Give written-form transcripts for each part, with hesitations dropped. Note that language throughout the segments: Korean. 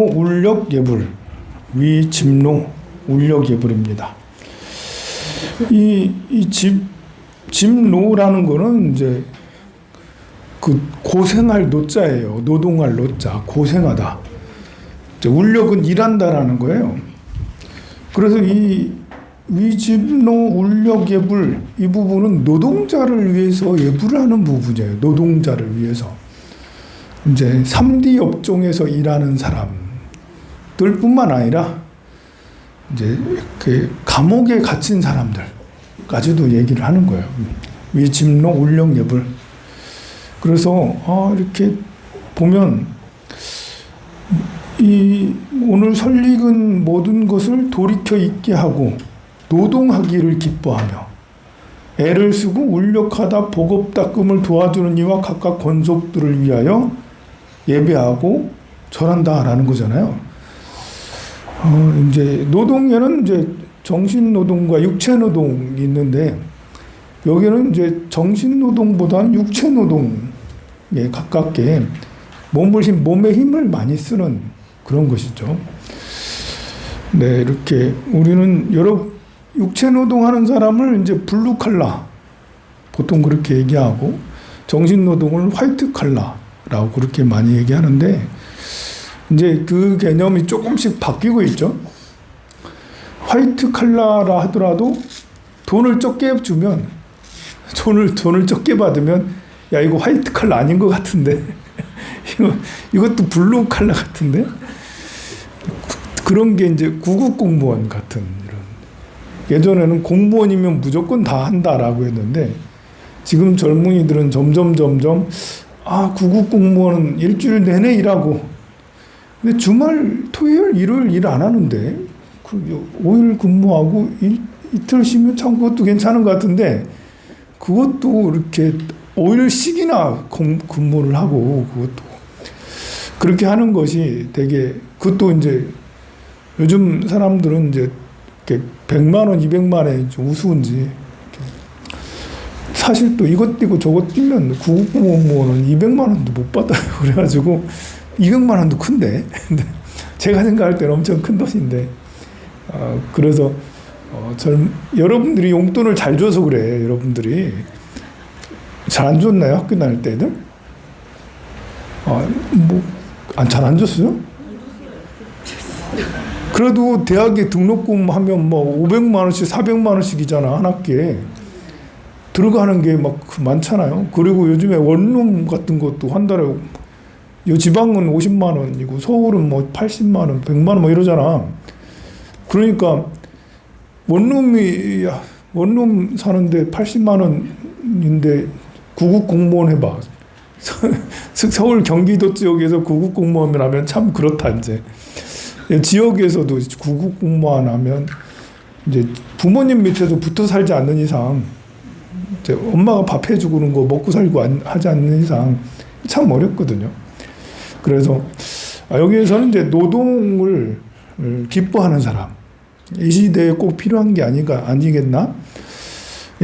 울력예불, 위집로 울력예불입니다. 이 집노라는 거는 이제 그 고생할 노자예요. 노동할 노자, 고생하다. 울력은 일한다라는 거예요. 그래서 이 위집노 울력예불 이 부분은 노동자를 위해서 예불을 하는 부분이에요. 노동자를 위해서. 이제 3D 업종에서 일하는 사람들뿐만 아니라 이제 그 감옥에 갇힌 사람들까지도 얘기를 하는 거예요. 위집노 울력예불. 그래서 이렇게 보면 이 오늘 설익은 모든 것을 돌이켜 있게 하고 노동하기를 기뻐하며 애를 쓰고 울력하다 복업 닦음을 도와주는 이와 각각 권속들을 위하여 예배하고 절한다라는 거잖아요. 이제 노동에는 이제 정신 노동과 육체 노동이 있는데 여기는 이제 정신 노동보다는 육체 노동에 가깝게 몸의 힘을 많이 쓰는 그런 것이죠. 네, 이렇게 우리는 육체 노동하는 사람을 이제 블루 칼라 보통 그렇게 얘기하고 정신 노동을 화이트 칼라라고 그렇게 많이 얘기하는데 이제 그 개념이 조금씩 바뀌고 있죠. 화이트 칼라라 하더라도 돈을 적게 주면 돈을 적게 받으면 야 이거 화이트 칼라 아닌 것 같은데 이것도 블루 칼라 같은데 그런 게 이제 구급 공무원 같은 이런 예전에는 공무원이면 무조건 다 한다라고 했는데 지금 젊은이들은 점점 구급 공무원은 일주일 내내 일하고 근데 주말 토요일 일요일 일 안 하는데 5일 근무하고 이틀 쉬면 참 그것도 괜찮은 것 같은데 그것도 이렇게 5일씩이나 근무를 하고 그것도 그렇게 하는 것이 되게 그것도 이제 요즘 사람들은 이제 100만 원, 200만 원이 좀 우스운지 사실 또 이것 뛰고 저것 뛰면 구급공무원은 200만 원도 못 받아요. 그래가지고 200만 원도 큰데 제가 생각할 때는 엄청 큰 돈인데 그래서 여러분들이 용돈을 잘 줘서 그래. 여러분들이 잘 안 줬나요? 학교 다닐 때 애들? 잘 안 줬어요? 그래도 대학에 등록금 하면 500만 원씩 400만 원씩이잖아. 한 학기에. 들어가는 게 막 많잖아요. 그리고 요즘에 원룸 같은 것도 한 달에 요 지방은 50만 원이고 서울은 80만 원, 100만 원 이러잖아. 그러니까 원룸 사는데 80만 원인데 구급 공무원 해봐. 서울 경기도 지역에서 구급 공무원 하면 참 그렇다 이제. 지역에서도 구급 공무원 하면 이제 부모님 밑에서 붙어 살지 않는 이상 이제 엄마가 밥 해주는 거 먹고 살고 하지 않는 이상 참 어렵거든요. 그래서 여기에서는 이제 노동을 기뻐하는 사람 이 시대에 꼭 필요한 게 아니겠나?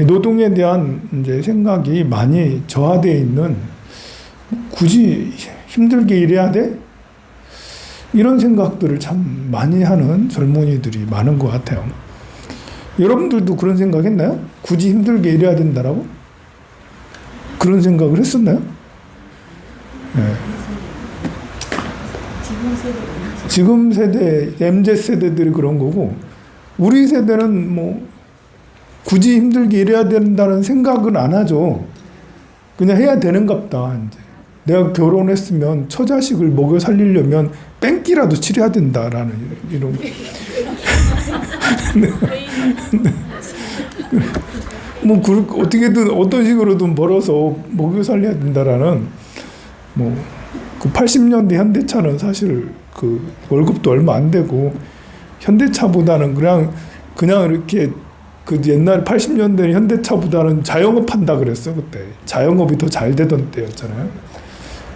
노동에 대한 이제 생각이 많이 저하되어 있는 굳이 힘들게 일해야 돼? 이런 생각들을 참 많이 하는 젊은이들이 많은 것 같아요. 여러분들도 그런 생각 했나요? 굳이 힘들게 일해야 된다라고? 그런 생각을 했었나요? 네. 지금 세대, MZ 세대들이 그런 거고, 우리 세대는 굳이 힘들게 일해야 된다는 생각은 안 하죠. 그냥 해야 되는갑다, 이제. 내가 결혼했으면 처자식을 먹여 살리려면 뺑기라도 치려야 된다라는 이런. 어떻게든 어떤 식으로든 벌어서 먹여 살려야 된다라는 그 80년대 현대차는 사실 그 월급도 얼마 안 되고 현대차보다는 그냥 이렇게 그 옛날 80년대 현대차보다는 자영업 한다 그랬어 그때. 자영업이 더 잘 되던 때였잖아요.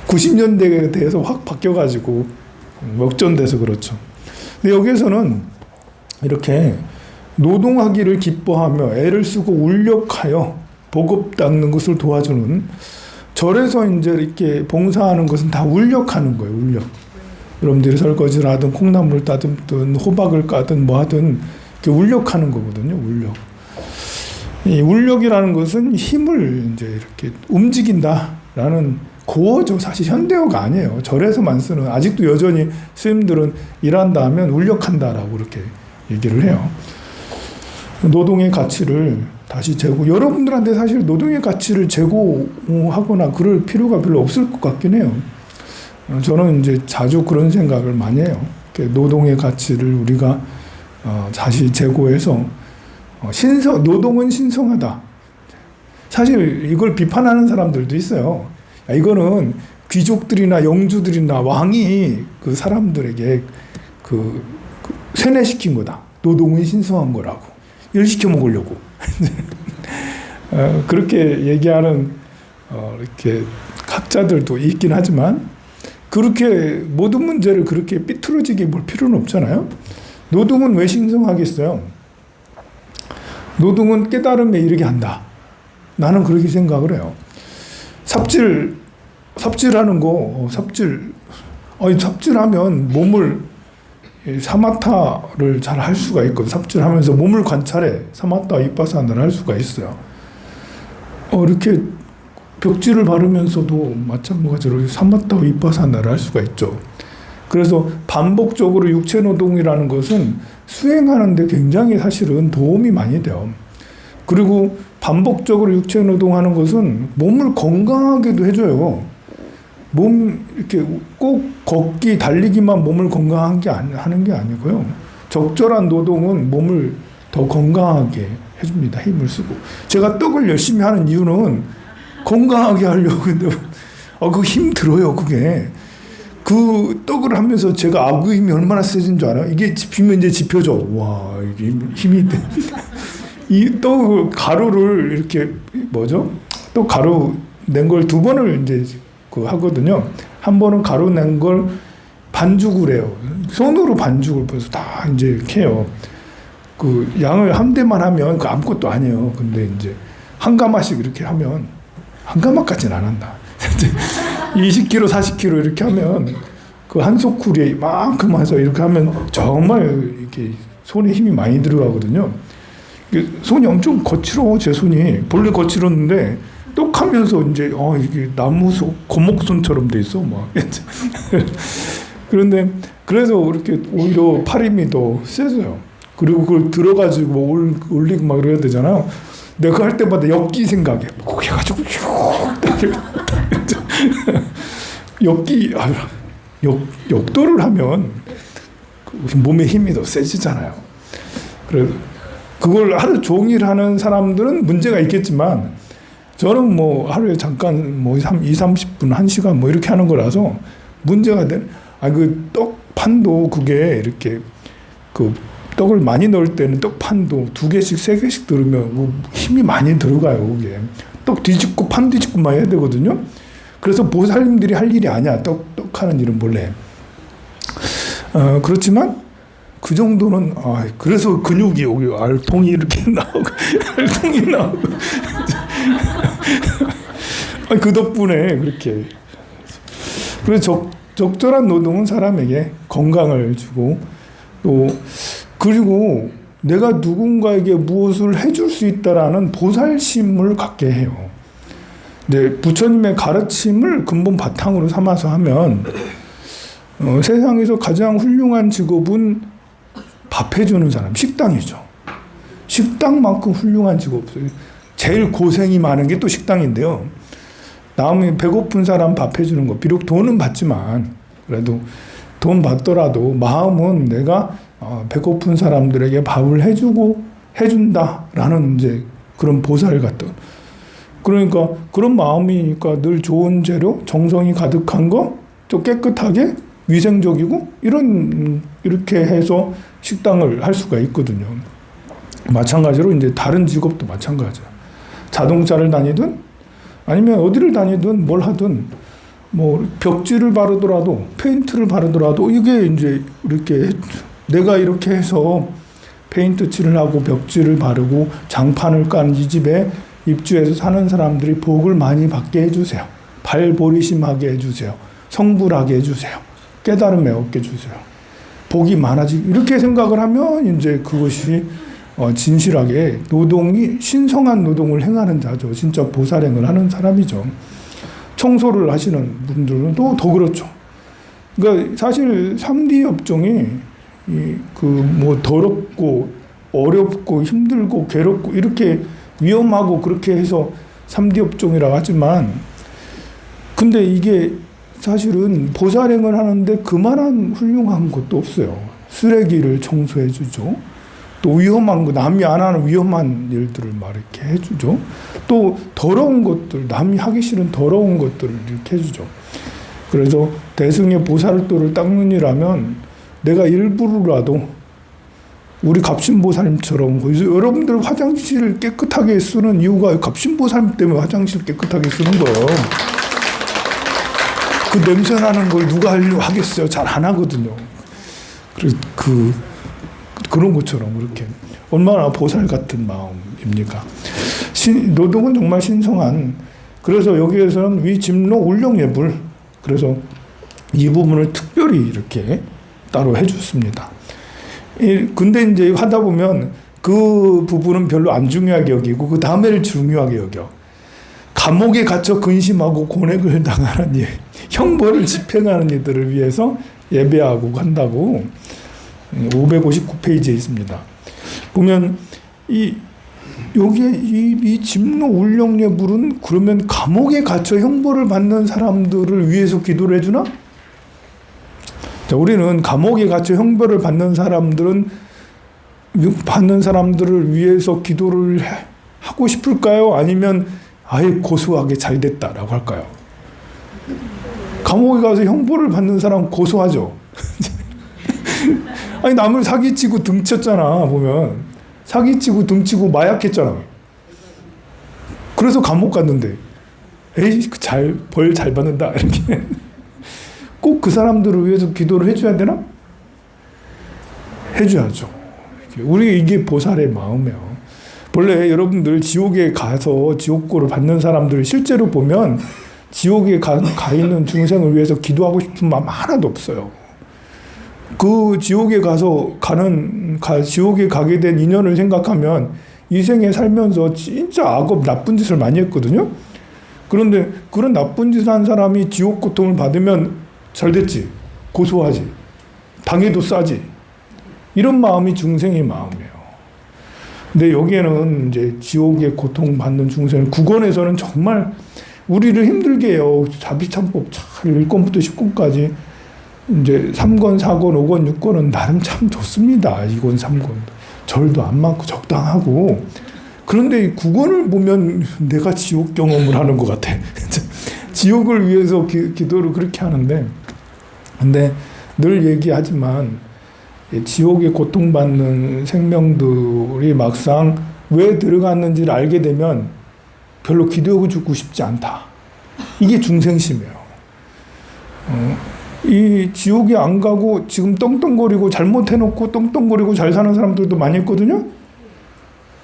90년대에 대해서 확 바뀌어가지고 역전돼서 그렇죠. 근데 여기에서는 이렇게 노동하기를 기뻐하며 애를 쓰고 울력하여 복업 닦는 것을 도와주는 절에서 이제 이렇게 봉사하는 것은 다 울력하는 거예요. 울력. 여러분들이 설거지를 하든 콩나물을 따든 호박을 까든 뭐 하든 울력하는 거거든요. 울력. 이 울력이라는 것은 힘을 이제 이렇게 움직인다라는 고어죠. 사실 현대어가 아니에요. 절에서만 쓰는, 아직도 여전히 스님들은 일한다 하면 울력한다라고 이렇게 얘기를 해요. 노동의 가치를 다시 여러분들한테 사실 노동의 가치를 제고하거나 그럴 필요가 별로 없을 것 같긴 해요. 저는 이제 자주 그런 생각을 많이 해요. 노동의 가치를 우리가 다시 제고해서 노동은 신성하다. 사실 이걸 비판하는 사람들도 있어요. 이거는 귀족들이나 영주들이나 왕이 그 사람들에게 세뇌시킨 거다. 노동은 신성한 거라고. 일 시켜 먹으려고. 그렇게 얘기하는 이렇게 학자들도 있긴 하지만 그렇게 모든 문제를 그렇게 삐뚤어지게 볼 필요는 없잖아요. 노동은 왜 신성하겠어요? 노동은 깨달음에 이르게 한다. 나는 그렇게 생각을 해요. 삽질하는 거, 삽질하면 몸을 사마타를 잘 할 수가 있거든. 삽질하면서 몸을 관찰해 사마타 이빠사나를 할 수가 있어요. 이렇게 벽지를 바르면서도 마찬가지로 사마타 이빠사나를 할 수가 있죠. 그래서 반복적으로 육체 노동이라는 것은 수행하는 데 굉장히 사실은 도움이 많이 돼요. 그리고 반복적으로 육체 노동하는 것은 몸을 건강하게도 해줘요. 이렇게 꼭 걷기, 달리기만 몸을 건강하게 하는 게 아니고요. 적절한 노동은 몸을 더 건강하게 해줍니다. 힘을 쓰고. 제가 떡을 열심히 하는 이유는 건강하게 하려고. 근데 그 힘 들어요, 그게. 그 떡을 하면서 제가 아구 힘이 얼마나 세진 줄 알아요? 이게 집히면 이제 집혀져. 와, 이게 힘이. 이 떡 가루를 이렇게, 떡 가루 낸 걸 2번을 이제 하거든요. 한 번은 가루 낸 걸 반죽을 해요. 손으로 반죽을 벌써 다 이제 이렇게 해요. 그 양을 한 대만 하면 그 아무것도 아니에요. 근데 이제 한 가마씩 이렇게 하면 한 가마까지는 안 한다. 20kg, 40kg 이렇게 하면 그 한 소쿠리에 이만큼 해서 이렇게 하면 정말 이렇게 손에 힘이 많이 들어가거든요. 손이 엄청 거칠어. 제 손이 본래 거칠었는데 똑하면서 이제 이게 고목손처럼 돼 있어 막. 그런데 그래서 이렇게 오히려 팔 힘이 더 세져요. 그리고 그걸 들어가지고 올리고 막 이래야 되잖아요. 내가 그거 할 때마다 엽기 생각해. 뭐 해가지고 역도를 하면 몸에 힘이 더 세지잖아요. 그래서 그걸 하루 종일 하는 사람들은 문제가 있겠지만 저는 뭐 하루에 잠깐 뭐 20-30분, 1시간 뭐 이렇게 하는 거라서 문제가 되는. 그 떡판도 그게 이렇게 그 떡을 많이 넣을 때는 떡판도 2개씩, 3개씩 들으면 힘이 많이 들어가요. 그게 떡 뒤집고 판 뒤집고 막 해야 되거든요. 그래서 보살님들이 할 일이 아니야. 떡하는 일은 본래. 그렇지만 그 정도는 그래서 근육이 여기 알통이 이렇게 나오고 알통이 나오고 그 덕분에 그렇게. 그래서 적절한 노동은 사람에게 건강을 주고 또 그리고 내가 누군가에게 무엇을 해줄 수 있다라는 보살심을 갖게 해요. 부처님의 가르침을 근본 바탕으로 삼아서 하면 세상에서 가장 훌륭한 직업은 밥 해주는 사람, 식당이죠. 식당만큼 훌륭한 직업 없어요. 제일 고생이 많은 게 또 식당인데요. 남이 배고픈 사람 밥 해주는 거, 비록 돈은 받지만 그래도 돈 받더라도 마음은 내가 배고픈 사람들에게 밥을 해준다라는 이제 그런 보살 같은. 그러니까 그런 마음이니까 늘 좋은 재료, 정성이 가득한 거, 좀 깨끗하게 위생적이고 이렇게 해서 식당을 할 수가 있거든요. 마찬가지로 이제 다른 직업도 마찬가지야. 자동차를 다니든 아니면 어디를 다니든 뭘 하든 뭐 벽지를 바르더라도 페인트를 바르더라도 이게 이제 이렇게 내가 이렇게 해서 페인트 칠을 하고 벽지를 바르고 장판을 깐 이 집에 입주해서 사는 사람들이 복을 많이 받게 해주세요. 발보리심하게 해주세요. 성불하게 해주세요. 깨달음에 얻게 주세요. 복이 많아지고 이렇게 생각을 하면 이제 그것이 진실하게 노동이 신성한 노동을 행하는 자죠. 진짜 보살행을 하는 사람이죠. 청소를 하시는 분들은 또 더 그렇죠. 그러니까 사실 3D 업종이 뭐 더럽고 어렵고 힘들고 괴롭고 이렇게 위험하고 그렇게 해서 3D 업종이라고 하지만 근데 이게 사실은 보살행을 하는데 그만한 훌륭한 것도 없어요. 쓰레기를 청소해 주죠. 또 위험한 거, 남이 안 하는 위험한 일들을 막 이렇게 해주죠. 또 더러운 것들, 남이 하기 싫은 더러운 것들을 이렇게 해주죠. 그래서 대승의 보살도를 닦는 일하면 내가 일부러라도 우리 갑신보살님처럼 여러분들 화장실 깨끗하게 쓰는 이유가 갑신보살님 때문에 화장실 깨끗하게 쓰는 거예요. 그 냄새 나는 걸 누가 하겠어요? 잘 안 하거든요. 그래서 그런 것처럼 그렇게 얼마나 보살 같은 마음입니까? 노동은 정말 신성한. 그래서 여기에서는 위집로 울령예불. 그래서 이 부분을 특별히 이렇게 따로 해줬습니다. 근데 이제 하다 보면 그 부분은 별로 안 중요하게 여기고 그 다음에를 중요하게 여겨. 감옥에 갇혀 근심하고 고뇌를 당하는 형벌을 집행하는 이들을 위해서 예배하고 한다고 559페이지에 있습니다. 보면 여기에 이 집로 울령예불은 그러면 감옥에 갇혀 형벌을 받는 사람들을 위해서 기도를 해주나? 자, 우리는 감옥에 갇혀 형벌을 받는 사람들을 위해서 기도를 하고 싶을까요? 아니면 아예 고소하게 잘 됐다라고 할까요? 감옥에 가서 형벌을 받는 사람 고소하죠. 아니 남을 사기치고 등쳤잖아. 보면 사기치고 등치고 마약했잖아. 그래서 감옥 갔는데 에이 벌 잘 받는다 이렇게 꼭 그 사람들을 위해서 기도를 해줘야 되나? 해줘야죠. 우리 이게 보살의 마음이에요. 원래 여러분들 지옥에 가서 지옥고를 받는 사람들 실제로 보면 지옥에 가 있는 중생을 위해서 기도하고 싶은 마음 하나도 없어요. 그 지옥에 지옥에 가게 된 인연을 생각하면 이 생에 살면서 진짜 악업 나쁜 짓을 많이 했거든요. 그런데 그런 나쁜 짓을 한 사람이 지옥 고통을 받으면 잘 됐지, 고소하지, 당해도 싸지. 이런 마음이 중생의 마음이에요. 근데 여기에는 이제 지옥의 고통받는 중생을 국원에서는 정말 우리를 힘들게 해요. 자비참법 잘 1권부터 10권까지 이제 3권, 4권, 5권, 6권은 나름 참 좋습니다. 2권, 3권. 절도 안 많고 적당하고. 그런데 9권을 보면 내가 지옥 경험을 하는 것 같아. 지옥을 위해서 기도를 그렇게 하는데, 근데 늘 얘기하지만 지옥에 고통받는 생명들이 막상 왜 들어갔는지를 알게 되면 별로 기도해주고 싶지 않다. 이게 중생심이에요. 이 지옥에 안 가고 지금 떵떵거리고 잘못해놓고 떵떵거리고 잘 사는 사람들도 많이 있거든요.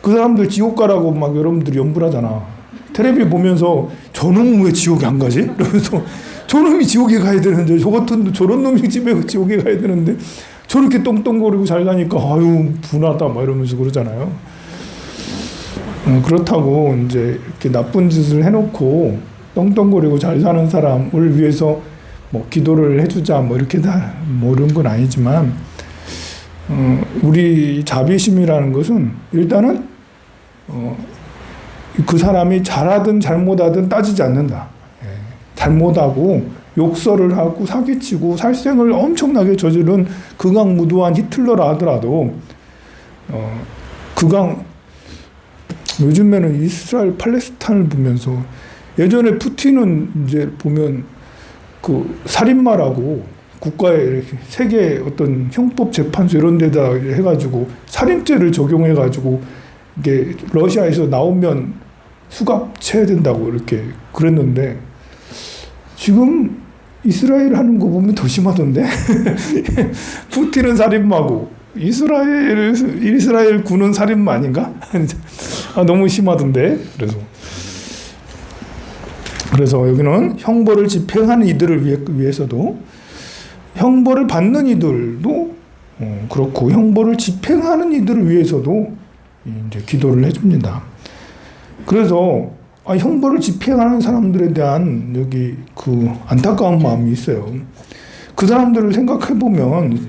그 사람들 지옥 가라고 막 여러분들이 연불하잖아. 텔레비 보면서 저놈 왜 지옥에 안 가지? 그러면서 저놈이 지옥에 가야 되는데 저런 놈이 집에 지옥에 가야 되는데 저렇게 떵떵거리고 잘 사니까 아유 분하다 막 이러면서 그러잖아요. 그렇다고 이제 이렇게 나쁜 짓을 해놓고 떵떵거리고 잘 사는 사람을 위해서 뭐 기도를 해주자 뭐 이렇게 다 모르는 건 아니지만 우리 자비심이라는 것은 일단은 그 사람이 잘하든 잘못하든 따지지 않는다. 잘못하고 욕설을 하고 사기치고 살생을 엄청나게 저지른 극악무도한 히틀러라 하더라도 요즘에는 이스라엘 팔레스타인을 보면서 예전에 푸틴은 이제 보면 그 살인마라고 국가에 이렇게 세계 어떤 형법 재판소 이런 데다 해가지고 살인죄를 적용해가지고 이게 러시아에서 나오면 수갑쳐야 된다고 이렇게 그랬는데 지금 이스라엘 하는 거 보면 더 심하던데. 푸틴은 살인마고 이스라엘 군은 살인마 아닌가? 너무 심하던데. 그래서 여기는 형벌을 집행하는 이들을 위해서도 형벌을 받는 이들도 그렇고 형벌을 집행하는 이들을 위해서도 이제 기도를 해줍니다. 그래서 형벌을 집행하는 사람들에 대한 여기 그 안타까운 마음이 있어요. 그 사람들을 생각해 보면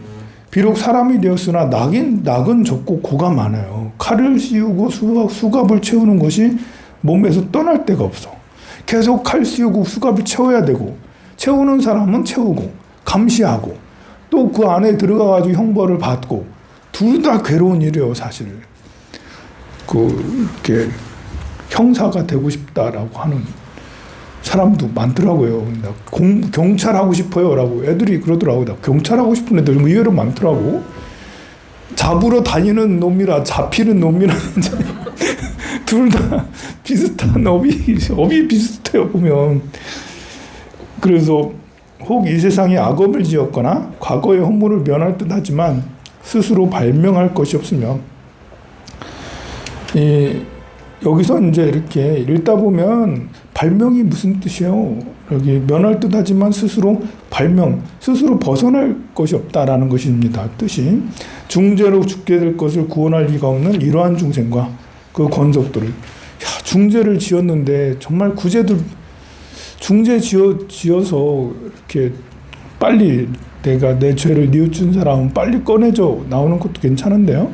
비록 사람이 되었으나 낙은 적고 고가 많아요. 칼을 씌우고 수갑을 채우는 것이 몸에서 떠날 데가 없어. 계속 칼 씌우고 수갑을 채워야 되고, 채우는 사람은 채우고 감시하고 또 그 안에 들어가가지고 형벌을 받고, 둘 다 괴로운 일이에요. 사실 이렇게 형사가 되고 싶다라고 하는 사람도 많더라고요. 경찰 하고 싶어요 라고 애들이 그러더라고요. 나 경찰 하고 싶은 애들 의외로 많더라고. 잡으러 다니는 놈이라 잡히는 놈이라 둘 다 비슷한 업이 비슷해요 보면. 그래서 혹 이 세상에 악업을 지었거나 과거의 허물을 면할 듯 하지만 스스로 발명할 것이 없으며, 여기서 이제 이렇게 읽다 보면 발명이 무슨 뜻이에요? 여기 면할 듯 하지만 스스로 벗어날 것이 없다라는 것입니다. 뜻이 중죄로 죽게 될 것을 구원할 리가 없는 이러한 중생과 그 권속들을, 중죄를 지었는데 정말 중죄 지어서 이렇게 빨리 내가 내 죄를 뉘우친 사람은 빨리 꺼내줘 나오는 것도 괜찮은데요.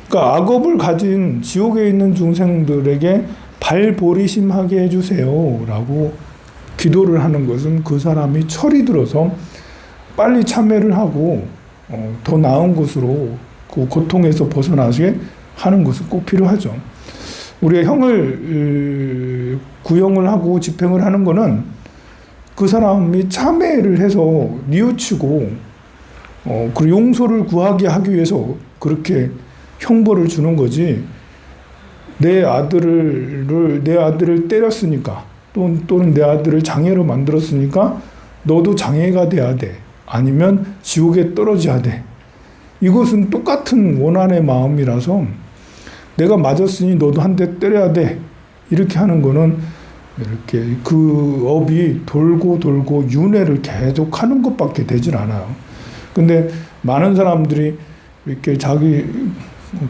그러니까 악업을 가진 지옥에 있는 중생들에게 발보리심하게 해주세요 라고 기도를 하는 것은 그 사람이 철이 들어서 빨리 참회를 하고 더 나은 곳으로 그 고통에서 벗어나게 하는 것은 꼭 필요하죠. 우리가 형을 구형을 하고 집행을 하는 거는 그 사람이 참회를 해서 뉘우치고 그리고 용서를 구하게 하기 위해서 그렇게 형벌을 주는 거지, 내 아들을 때렸으니까 또는 내 아들을 장애로 만들었으니까 너도 장애가 돼야 돼, 아니면 지옥에 떨어져야 돼. 이것은 똑같은 원한의 마음이라서 내가 맞았으니 너도 한 대 때려야 돼 이렇게 하는 거는 이렇게 그 업이 돌고 윤회를 계속 하는 것밖에 되질 않아요. 근데 많은 사람들이 이렇게 자기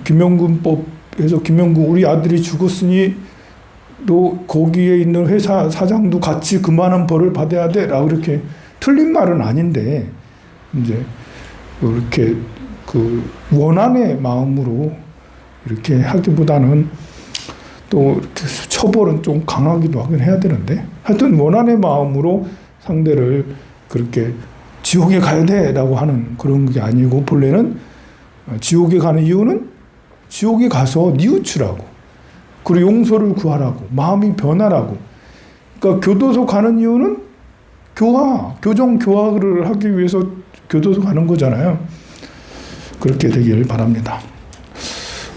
김영군법에서 우리 아들이 죽었으니 너 거기에 있는 회사 사장도 같이 그만한 벌을 받아야 돼 라고 이렇게, 틀린 말은 아닌데 이제 이렇게 그 원한의 마음으로 이렇게 하기보다는 또 이렇게 처벌은 좀 강하기도 하긴 해야 되는데, 하여튼 원한의 마음으로 상대를 그렇게 지옥에 가야 돼 라고 하는 그런 게 아니고, 본래는 지옥에 가는 이유는 지옥에 가서 뉘우치라고, 그리고 용서를 구하라고, 마음이 변하라고. 그러니까 교도소 가는 이유는 교정 교화를 하기 위해서 교도소 가는 거잖아요. 그렇게 되기를 바랍니다.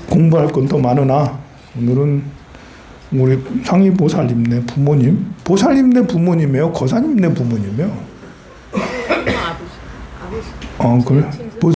공부할 건 더 많으나 오늘은 우리 상위 보살님네 부모님, 보살님네 부모님이에요? 거사님네 부모님이에요? 아버지. 그래?